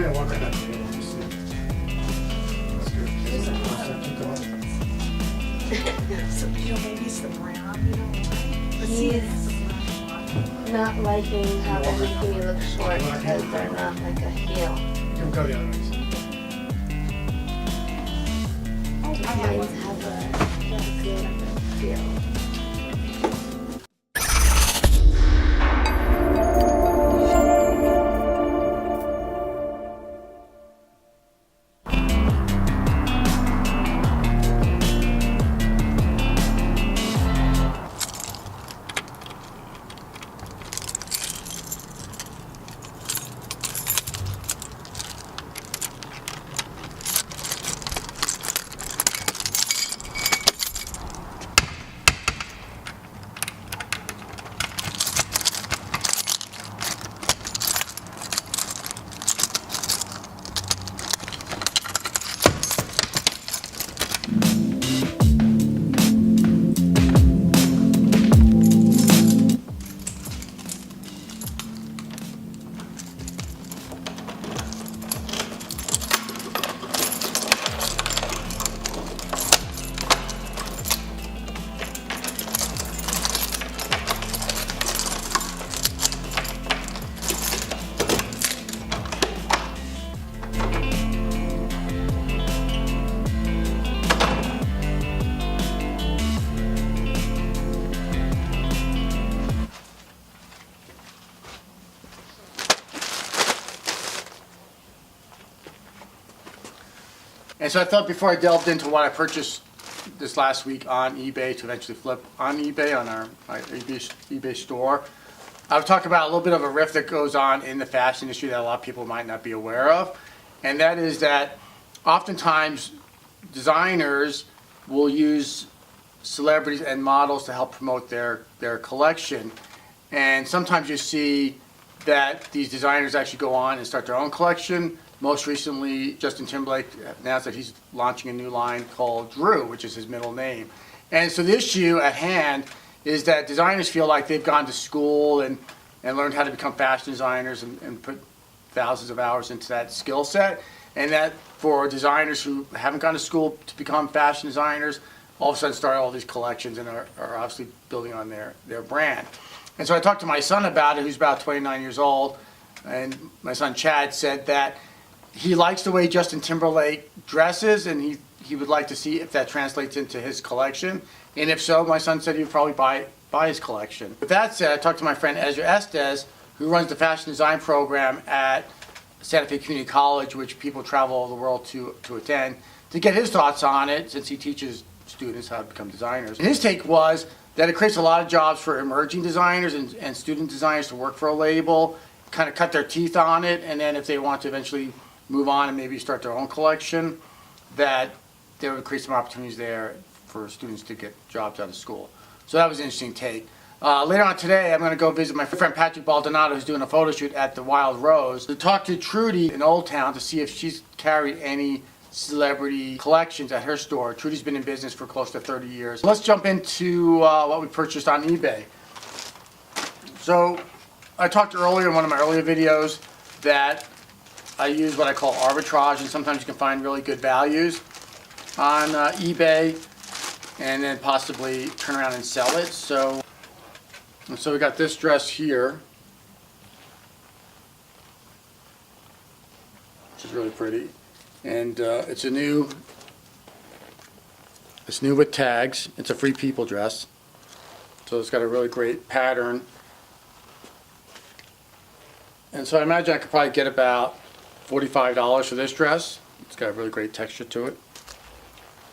gonna walk right up to you. Just see. That's good. Keep going. So you know, maybe it's the brown, you know. But see, it's Not liking how they're making you look short because they're not like a heel. You can go the other way. Mine have a good feel. And so I thought before I delved into what I purchased this last week on eBay to eventually flip on eBay on our eBay store, I would talk about a little bit of a rift that goes on in the fashion industry that a lot of people might not be aware of. And that is that oftentimes designers will use celebrities and models to help promote their collection. And sometimes you see that these designers actually go on and start their own collection. Most recently, Justing Timberlake announced that he's launching a new line called Drew, which is his middle name. And so the issue at hand is that designers feel like they've gone to school and learned how to become fashion designers and put thousands of hours into that skill set. And that for designers who haven't gone to school to become fashion designers, all of a sudden start all these collections and are obviously building on their brand. And so I talked to my son about it, who's about 29 years old, and my son Chad said that he likes the way Justin Timberlake dresses, and he would like to see if that translates into his collection. And if so, my son said he would probably buy his collection. With that said, I talked to my friend Ezra Estes, who runs the fashion design program at Santa Fe Community College, which people travel all over the world to attend, to get his thoughts on it, since he teaches students how to become designers. And his take was that it creates a lot of jobs for emerging designers and student designers to work for a label, kind of cut their teeth on it, and then if they want to eventually move on and maybe start their own collection, that there would create some opportunities there for students to get jobs out of school. So that was an interesting take. Later on today, I'm going to go visit my friend Patrick Baldonado, who's doing a photo shoot at the Wild Rose, to talk to Trudy in Old Town to see if she's carried any celebrity collections at her store. Trudy's been in business for close to 30 years. Let's jump into what we purchased on eBay. So I talked earlier in one of my earlier videos that I use what I call arbitrage, and sometimes you can find really good values on eBay and then possibly turn around and sell it. So we got this dress here, which is really pretty, and it's new with tags. It's a Free People dress, so it's got a really great pattern. And so I imagine I could probably get about $45 for this dress. It's got a really great texture to it.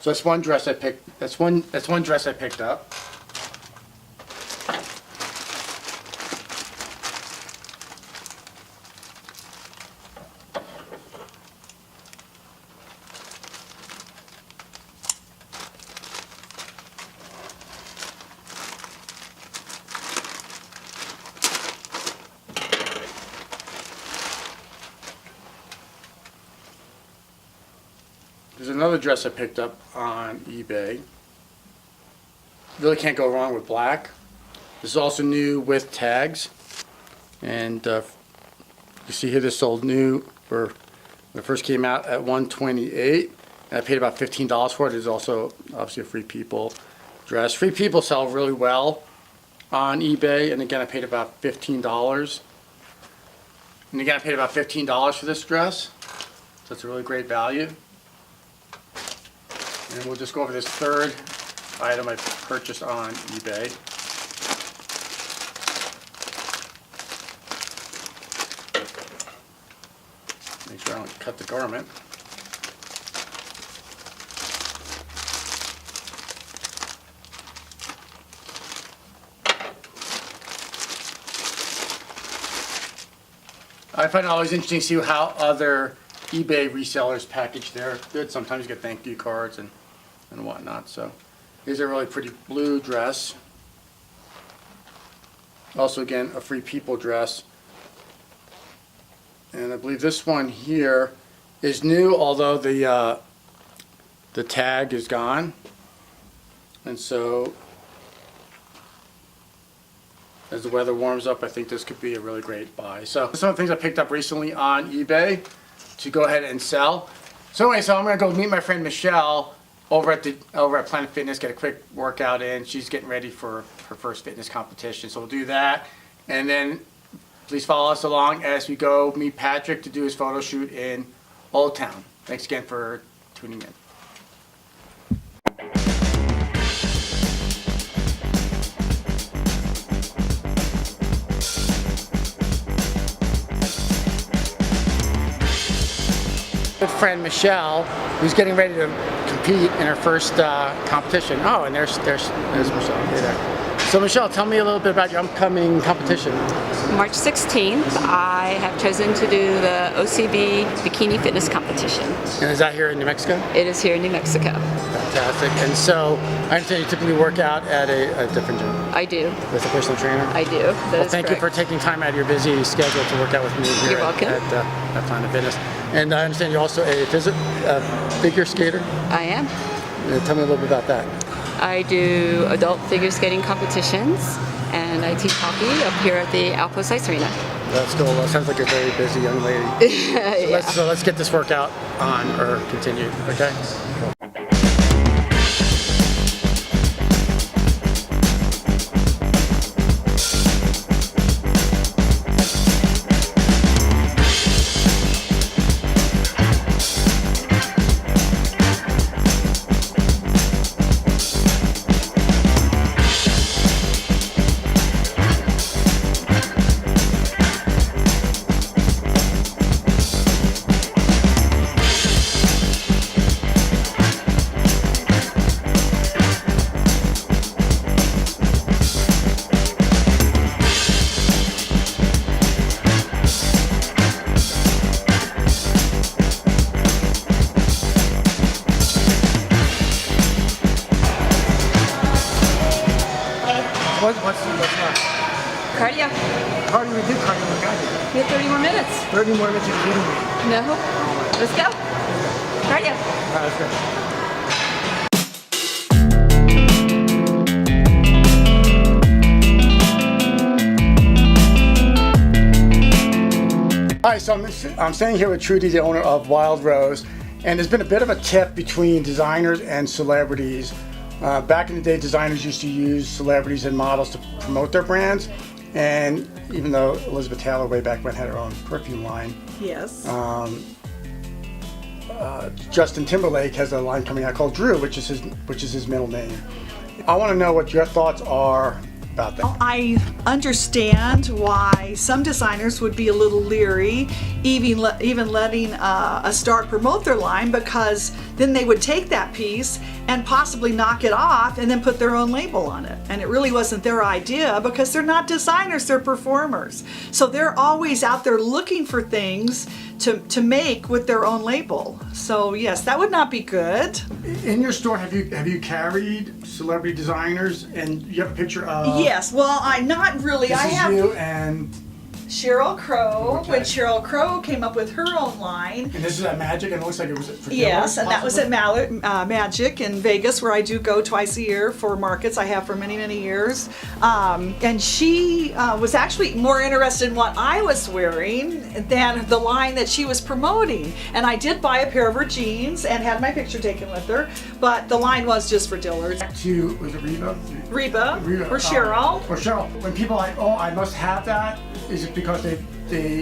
So that's one dress I picked. That's one dress I picked up. There's another dress I picked up on eBay. Really can't go wrong with black. This is also new with tags. And you see here this sold new for When it first came out at $128, and I paid about $15 for it. It's also obviously a Free People dress. Free People sell really well on eBay, and again, I paid about $15. And again, I paid about $15 for this dress, so it's a really great value. And we'll just go over this third item I purchased on eBay. Make sure I don't cut the garment. I find it always interesting to see how other eBay resellers package their goods. Sometimes you get thank you cards and whatnot. So here's a really pretty blue dress. Also, again, a Free People dress. And I believe this one here is new, although the tag is gone. And so as the weather warms up, I think this could be a really great buy. So some of the things I picked up recently on eBay to go ahead and sell. So anyway, so I'm gonna go meet my friend Michele over at Planet Fitness, get a quick workout in. She's getting ready for her first fitness competition. So we'll do that. And then please follow us along as we go meet Patrick to do his photo shoot in Old Town. Thanks again for tuning in. Good friend Michele, who's getting ready to compete in her first competition. Oh, and there's Michele. Hey there. So Michele, tell me a little bit about your upcoming competition. March 16th, I have chosen to do the OCB Bikini Fitness Competition. And is that here in New Mexico? It is here in New Mexico. Fantastic. And so I understand you typically work out at a different gym I do. with a personal trainer? I do. Well, thank you for taking time out of your busy schedule to work out with me here You're welcome. at Planet Fitness. And I understand you're also a figure skater. I am. Tell me a little bit about that. I do adult figure skating competitions, and I teach hockey up here at the Outpost Ice Arena. That's cool. That sounds like a very busy young lady. So let's get this workout on or continue, okay? Cool. What's not? Cardio. Cardio, we did cardio. We got here. We have 30 more minutes. 30 more minutes, you're kidding me. No. Let's go. Cardio. All right, let's go. Hi, so I'm staying here with Trudy, the owner of Wild Rose, and there's been a bit of a tiff between designers and celebrities. Back in the day, designers used to use celebrities and models to promote their brands, and even though Elizabeth Taylor way back when had her own perfume line, Yes. Justin Timberlake has a line coming out called Drew, which is his middle name. I want to know what your thoughts are about that. I understand why some designers would be a little leery, even letting a star promote their line, because then they would take that piece and possibly knock it off and then put their own label on it. And it really wasn't their idea, because they're not designers, they're performers. So they're always out there looking for things to make with their own label. So yes, that would not be good. In your store, have you carried celebrity designers, and you have a picture of? Yes, well, I not really. This I is have. you and Cheryl Crow, Okay. when Cheryl Crow came up with her own line. And this is at Magic, and it looks like it was for Yes, Dillard, and that was at possibly? Magic in Vegas, where I do go twice a year for markets. I have for many, many years. And she was actually more interested in what I was wearing than the line that she was promoting. And I did buy a pair of her jeans and had my picture taken with her, but the line was just for Dillard's. Was it Reba? Reba, Reba, or Cheryl. Or Cheryl. When people are like, oh, I must have that, is it because they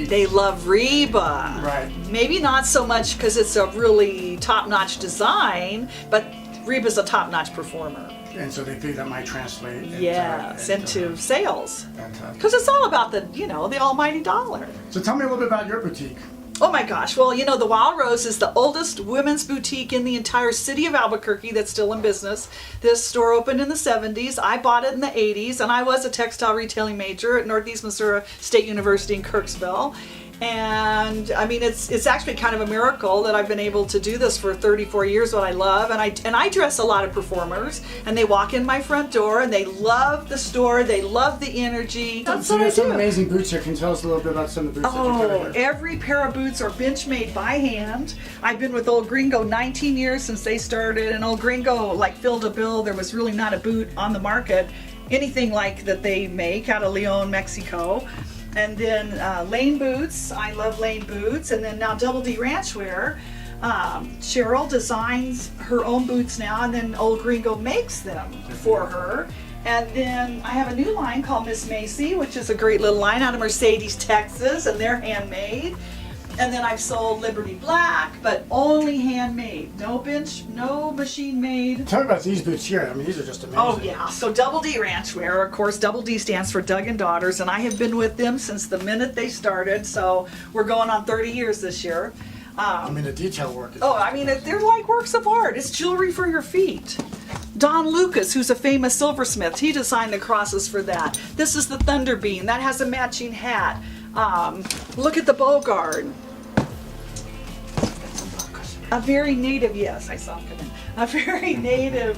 They love Reba. Right. Maybe not so much because it's a really top-notch design, but Reba's a top-notch performer. and so they think that might translate Yes, into sales. Fantastic. Because it's all about the almighty dollar. So tell me a little bit about your boutique. Oh my gosh. Well, the Wild Rose is the oldest women's boutique in the entire city of Albuquerque that's still in business. This store opened in the 70s. I bought it in the 80s, and I was a textile retailing major at Northeast Missouri State University in Kirksville. And I mean, it's actually kind of a miracle that I've been able to do this for 34 years, what I love. And I dress a lot of performers, and they walk in my front door and they love the store, they love the energy. That's So what you I have some do. amazing boots here. Can you tell us a little bit about some of the boots that you Oh, cut here? every pair of boots are bench made by hand. I've been with Old Gringo 19 years since they started, and Old Gringo filled a bill. There was really not a boot on the market, anything like that they make out of Leon, Mexico. And then Lane boots, I love Lane boots. And then now Double D Ranchwear. Cheryl designs her own boots now, and then Old Gringo makes them for her. And then I have a new line called Miss Macy, which is a great little line out of Mercedes, Texas, and they're handmade. And then I've sold Liberty Black, but only handmade. No bench, no machine made. Tell me about these boots here. I mean, these are just amazing. Oh yeah, so Double D Ranchwear, of course, Double D stands for Doug and Daughters, and I have been with them since the minute they started, so we're going on 30 years this year. I mean, the detail work is... Oh, I mean, they're like works of art. It's jewelry for your feet. Don Lucas, who's a famous silversmith, he designed the crosses for that. This is the Thunder Beam. That has a matching hat. Look at the Bogard. A very native, yes, I saw him come in. A very native,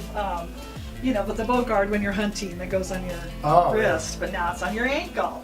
with the Bogard when you're hunting that goes on your Oh, wrist, but now it's on your ankle.